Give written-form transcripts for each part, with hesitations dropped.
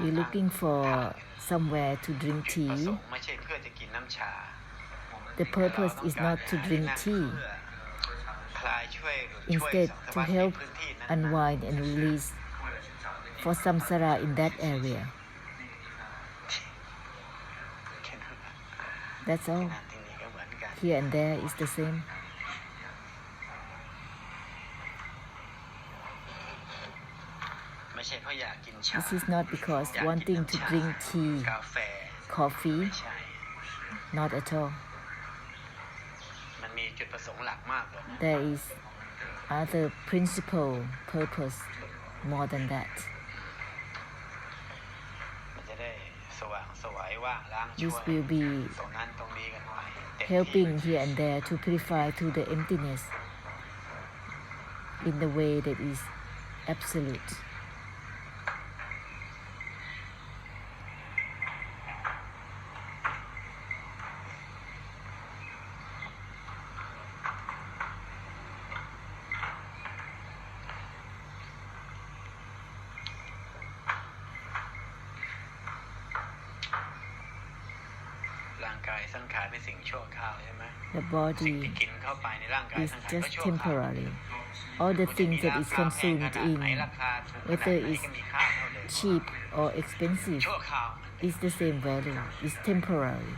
You're looking for somewhere to drink tea. The purpose is not to drink tea. Instead, to help unwind and release for samsara in that area. That's all. Here and there is the same. This is not because wanting to drink tea, coffee, not at all. There is other principal purpose more than that. This will be helping here and there to purify through the emptiness in the way that is absolute. The body is just temporary. All the things that is consumed in, whether it's cheap or expensive, is the same value. It's temporary.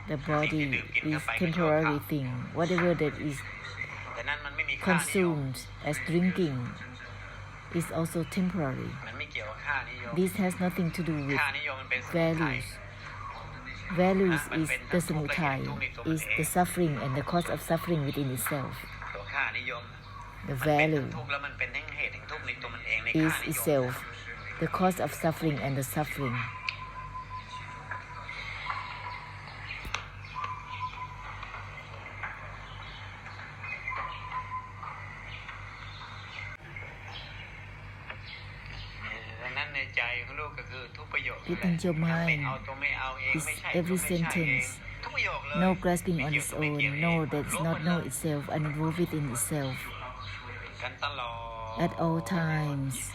The body is temporary thing. Whatever that is consumed as drinking is also temporary. This has nothing to do with values. Values is the samudaya, is the suffering and the cause of suffering within itself. The value is itself the cause of suffering and the suffering. Within your mind is every sentence, no grasping on its own, no that is not know itself, uninvolved within itself. At all times,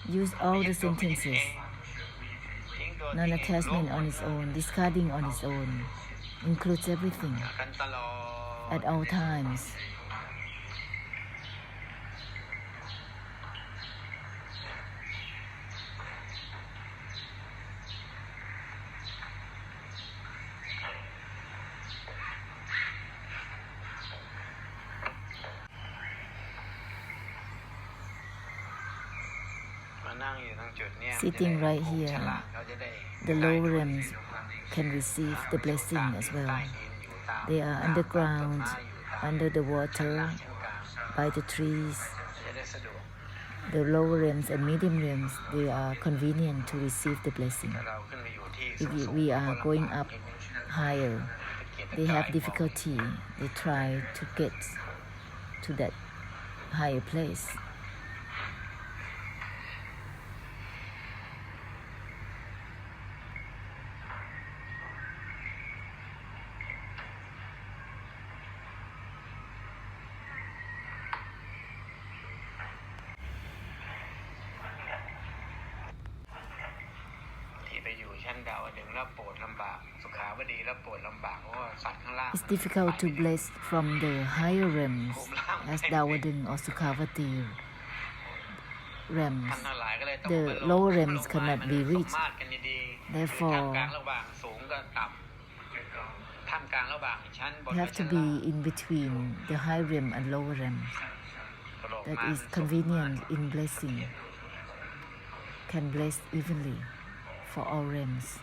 use all the sentences, non-attachment on its own, discarding on its own, includes everything. At all times. Sitting right here, the lower realms can receive the blessing as well. They are underground, under the water, by the trees. The lower realms and medium realms, they are convenient to receive the blessing. If we are going up higher, they have difficulty. They try to get to that higher place. It's difficult to bless from the higher realms as Dawading or Sukhavati realms. The lower realms cannot be reached. Therefore, you have to be in between the high realm and lower realm. That is convenient in blessing. Can bless evenly for all realms.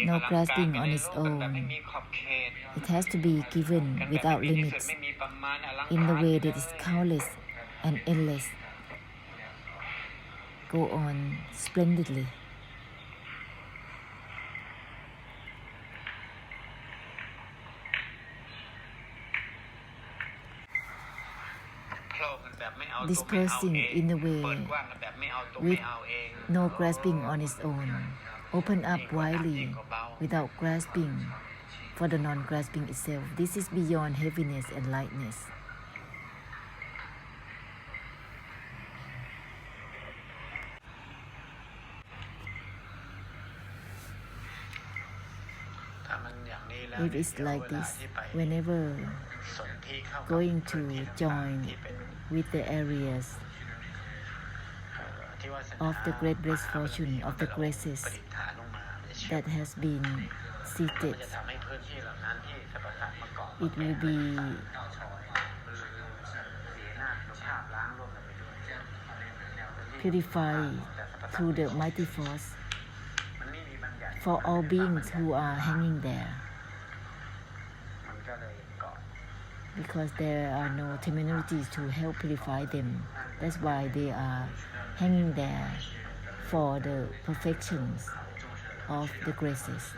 No grasping on its own. It has to be given without limits, in the way that is countless and endless. Go on splendidly. dispersing in a way with no grasping on its own, open up widely without grasping for the non-grasping itself. This is beyond heaviness and lightness. If it's like this, whenever going to join with the areas of the great blessed fortune of the graces that has been seated, it will be purified through the mighty force for all beings who are hanging there, because there are no temporalities to help purify them. That's why they are hanging there for the perfections of the graces.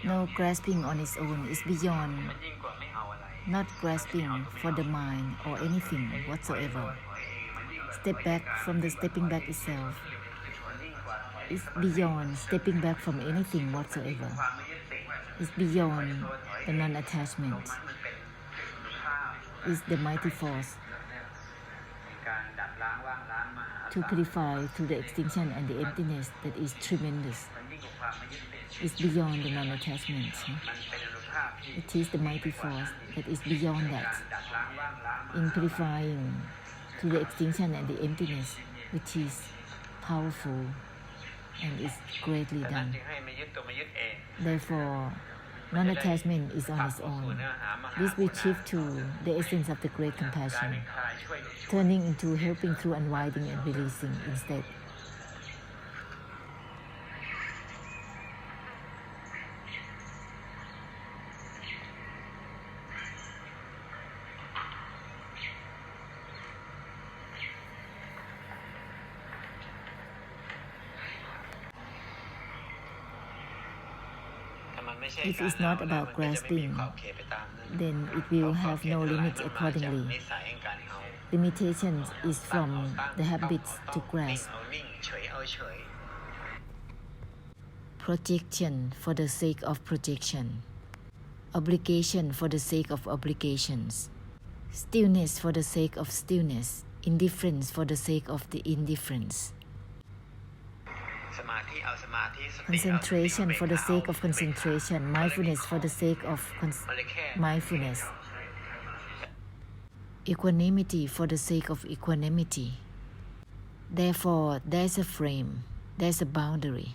No grasping on its own is beyond not grasping for the mind or anything whatsoever. Step back from the stepping back itself is beyond stepping back from anything whatsoever. It's beyond the non-attachment. It's the mighty force to purify through the extinction and the emptiness that is tremendous. It's beyond the non-attachment. It is the mighty force that is beyond that. In purifying through the extinction and the emptiness, which is powerful and is greatly done. Therefore, non-attachment is on its own. This will shift to the essence of the great compassion, turning into helping through unwinding and releasing instead. If it's not about grasping, then it will have no limits accordingly. Limitation is from the habits to grasp. Projection for the sake of projection. Obligation for the sake of obligations. Stillness for the sake of stillness. Indifference for the sake of the indifference. Concentration for the sake of concentration, mindfulness for the sake of mindfulness, equanimity for the sake of equanimity. Therefore, there's a frame, there's a boundary.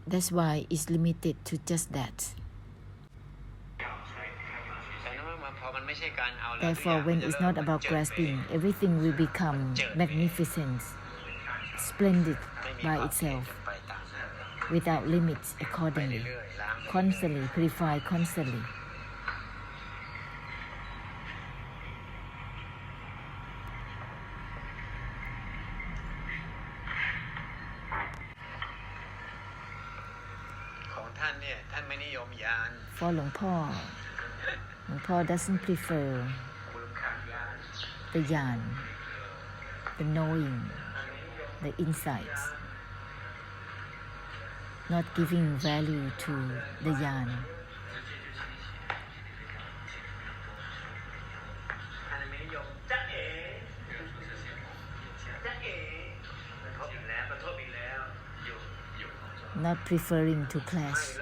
That's why it's limited to just that. Therefore, when it's not about grasping, everything will become magnificent, splendid by itself, without limits accordingly, constantly, purify constantly. For Hluang Po doesn't prefer the yan, the knowing, the insights, not giving value to the yan. Not preferring to clash,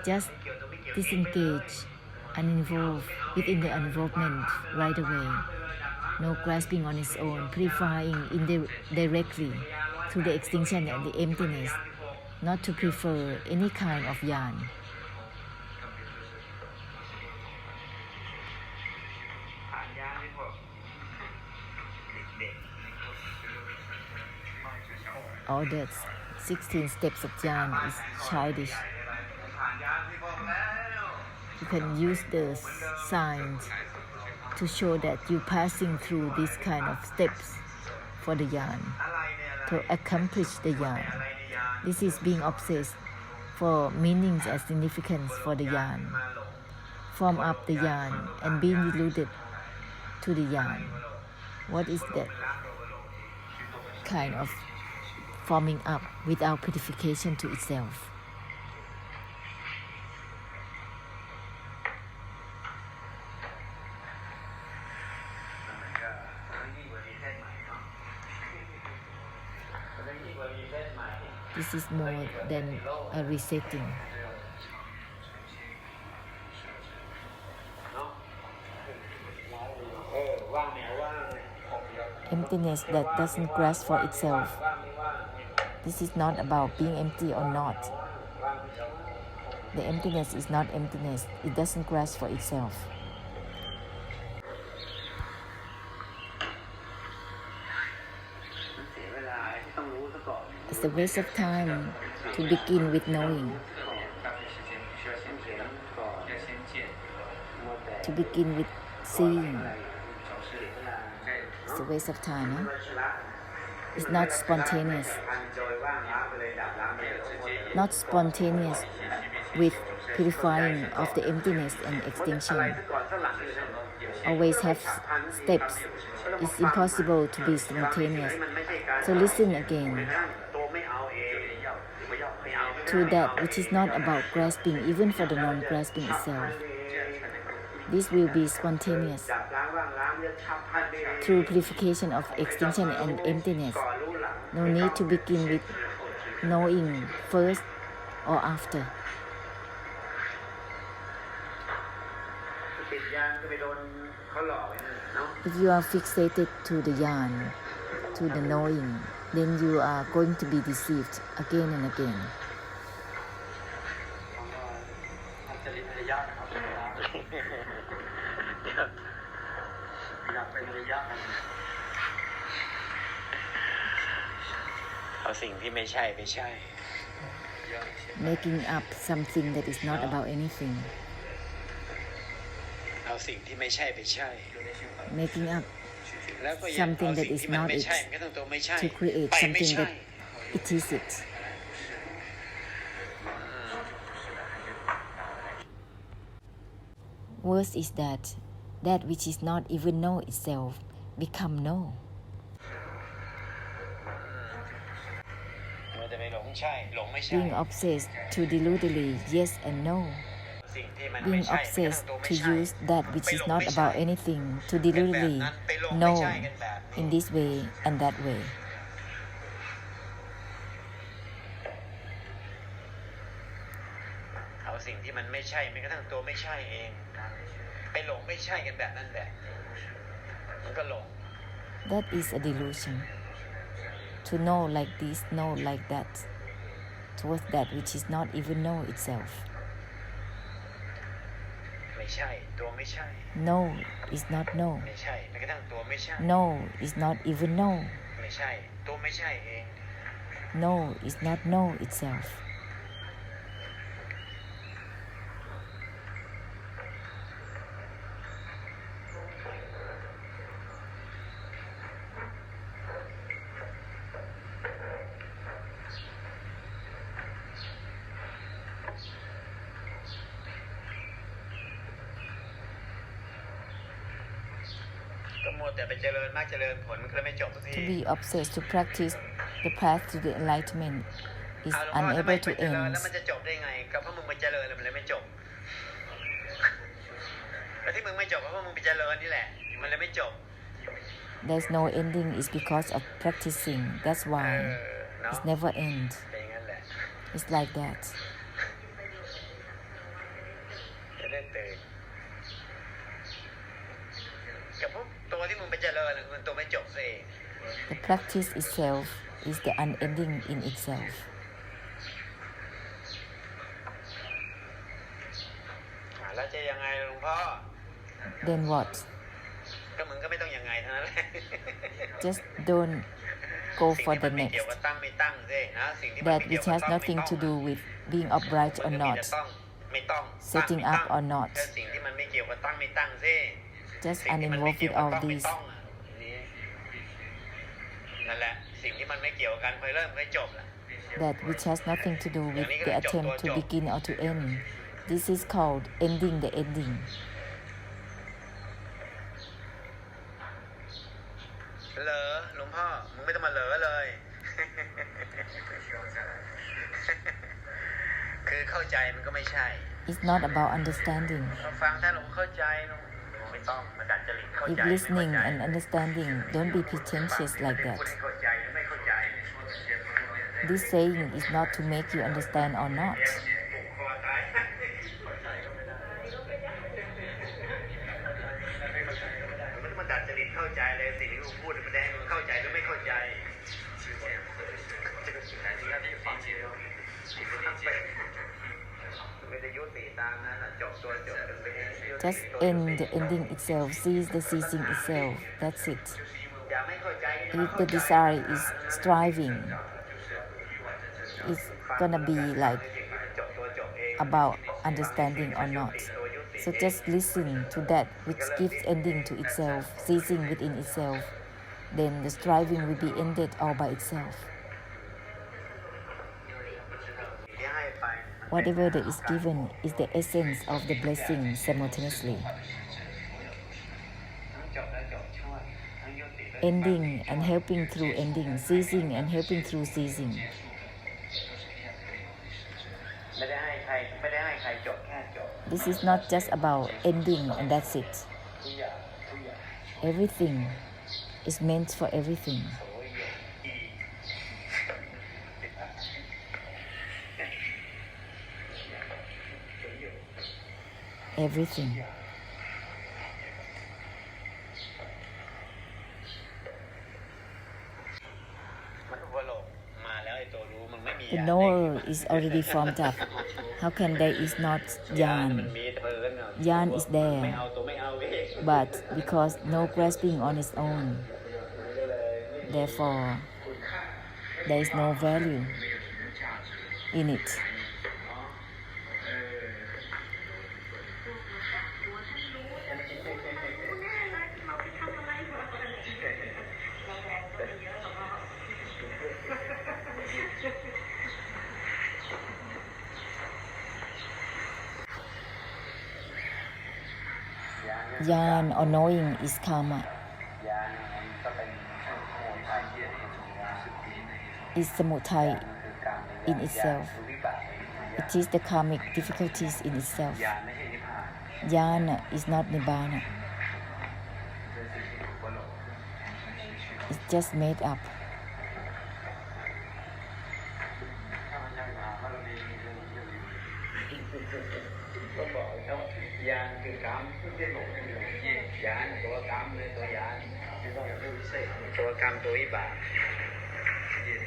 just disengage and involve within the involvement right away. No grasping on its own, purifying indirectly through the extinction and the emptiness, not to prefer any kind of yan. All that 16 steps of yan is childish. You can use the signs to show that you're passing through these kind of steps for the yan. to accomplish the yarn. This is being obsessed for meanings and significance for the yarn. Form up the yarn and being deluded to the yarn. What is that kind of forming up without purification to itself? This is more than a resetting. Emptiness that doesn't grasp for itself. This is not about being empty or not. The emptiness is not emptiness. It doesn't grasp for itself. It's a waste of time to begin with knowing. To begin with seeing. It's a waste of time. Huh? It's not spontaneous. Not spontaneous with purifying of the emptiness and extinction. Always have steps. It's impossible to be spontaneous. So listen again to that which is not about grasping, even for the non-grasping itself. This will be spontaneous through purification of extinction and emptiness. No need to begin with knowing first or after. If you are fixated to the yarn, to the knowing, then you are going to be deceived again and again. Making up something that is not about anything. Making up something that is not it to create something that it is it. Worse is that which is not even know itself become know. Being obsessed to deludedly yes and no. Being obsessed to use that which is not about anything to deludedly no in this way and that way. That is a delusion. To know like this, know like that, towards that which is not even know itself. No is not know. No is not even know. No is not know itself. To be obsessed to practice the path to the enlightenment is unable to end. There's no ending is because of practicing. That's why it's never ends. It's like that. The practice itself is the unending in itself. Then what? Just don't go for the next. That which has nothing to do with being upright or not, setting up or not. Just uninvolved with all these. that which has nothing to do with the attempt to begin or to end. This is called ending the ending. เหรอหลวงพ่อมึงไม่ต้องมาเหลอเลย คือเข้าใจมันก็ไม่ใช่ It's not about understanding. ฟังถ้าหลวงเข้าใจไม่ต้องมาดัดจริตเข้าใจ If listening and understanding, don't be pretentious like that. This saying is not to make you understand or not. Just end the ending itself, cease the ceasing itself. That's it. If the desire is striving, it's gonna be like about understanding or not. So just listen to that which gives ending to itself, ceasing within itself. Then the striving will be ended all by itself. Whatever that is given is the essence of the blessing simultaneously. Ending and helping through ending, ceasing and helping through ceasing. This is not just about ending and that's it. Everything is meant for everything. Everything. The knower is already formed up. How can there is not Yan? Yan is there, but because no grasping on its own, therefore there is no value in it. Yan or knowing is karma. Is samudaya in itself. It is the karmic difficulties in itself. Jnana is not nibbana. It's just made up.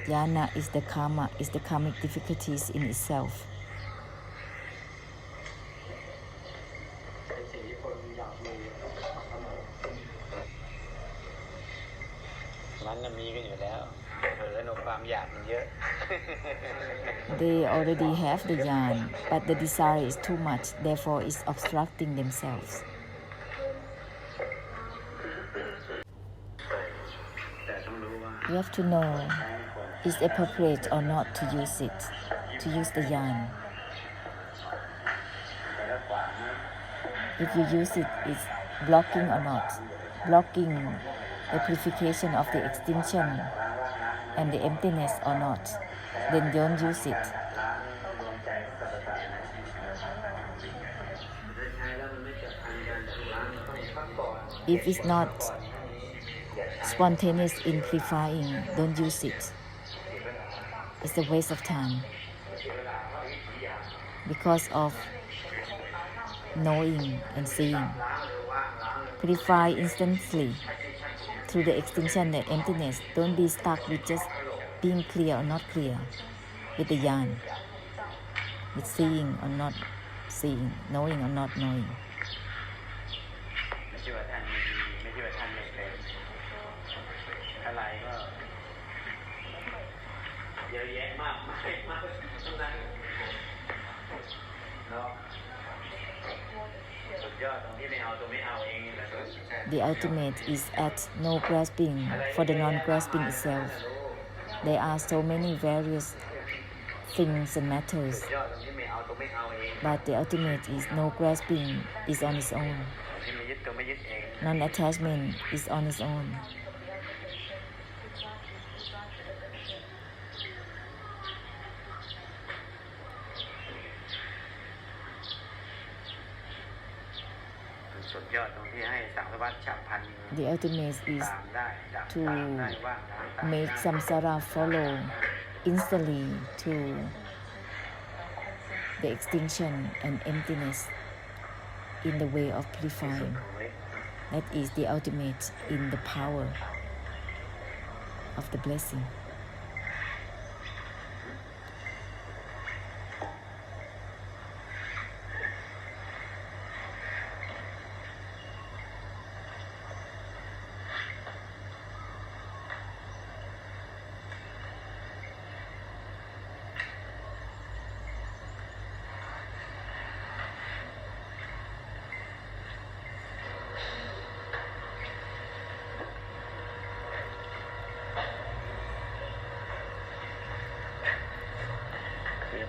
Jnana is the karma, is the karmic difficulties in itself. They already have the yan, but the desire is too much, therefore it's obstructing themselves. You have to know, is it appropriate or not to use it, to use the yan. If you use it, it's blocking or not, blocking the purification of the extinction and the emptiness or not, then don't use it. If it's not spontaneous in purifying, don't use it. It's a waste of time because of knowing and seeing. Purify instantly through the extinction and emptiness. Don't be stuck with just being clear or not clear with the yan, with seeing or not seeing, knowing or not knowing. The ultimate is at no grasping for the non-grasping itself. There are so many various things and matters, สุดยอดตรงที่ไม่เอาตัวไม่เอาเอง but the ultimate is no grasping is on its own. ที่ไม่ยึดตัวไม่ยึดเอง Non-attachment is on its own. สุดยอดตรงที่ให้สังสารวัฏฉับพลัน The ultimate is ตามได้ดับ to ตามได้ว่างล้างตาม make ได้ samsara follow instantly to the extinction and emptiness in the way of ที่สุด purifying. ของฤทธิ์ That is the ultimate in the power of the blessing.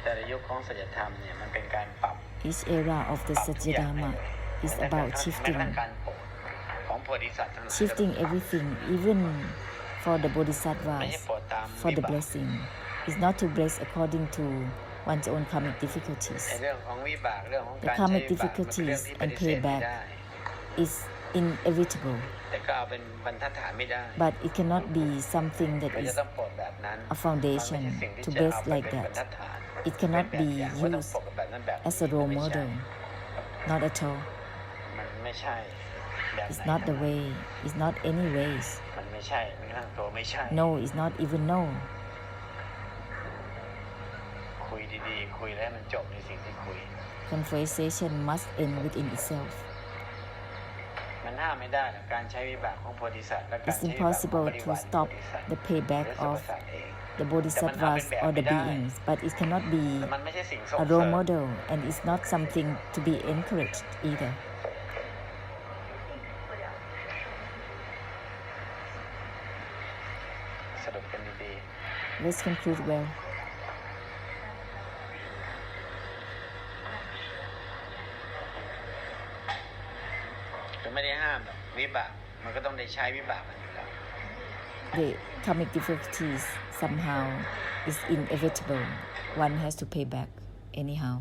แต่ละยุคของสัจธรรมเนี่ยมันเป็นการปรับ Each era of the Satyadharma is about แม้ shifting, กระทั่งการโปรดของโพธิสัตว์ทั้งหลาย shifting everything, even for the ไม่ bodhisattvas, ใช่โปรดตาม for วิ the บาก blessing. It's not to bless according to one's own karmic ใน difficulties. เรื่องของวิบากเรื่องของ The การใช้ karmic วิบากมันเป็นเรื่อง difficulties ที่ป and ฏิเสธไม่ payback ได้ is inevitable, แต่ก็เอาเป็นบรรทัดฐานไม่ได้ but it cannot be something that ก็จะ is ต้องโปรดแบบนั้น a foundation มันไม่ใช่สิ่งที่ to จะ bless เอาไป like เป็นบรรทั that. ดฐาน It cannot เป็น be แบบอย่างว่าต้อง used โปรดแบบนั้นแบบ as a role นี้ model. Not at all. มันไม่ใช่แบบ It's ไหน not the way. It's not any ways. มันไม่ใช่มันกระทั่งตัวไม่ใช่ No, it's not even no. คุยดีๆคุยแล้วมันจบในสิ่งที่คุย Conversation must end within itself. มันห้ามไม่ได้หรอกการใช้วิบากของโพธิสัตว์และการ It's ใช้วิบากของ impossible บริ to วาร stop โพธิสัตว์ the payback หรือสรรพ of สัตว์เอง the bodhisattvas or the beings, but it cannot be แต่มันไม่ใช่สิ่งส่ง a เสริ role ม model, and it's not something to be encouraged either. สรุปกันดี Let's conclude well. ๆคือไม่ได้ห้ามหรอกวิบากมันก็ต้องได้ใช้วิบากมันอยู่แล้ว The karmic difficulties somehow is inevitable. One has to pay back anyhow.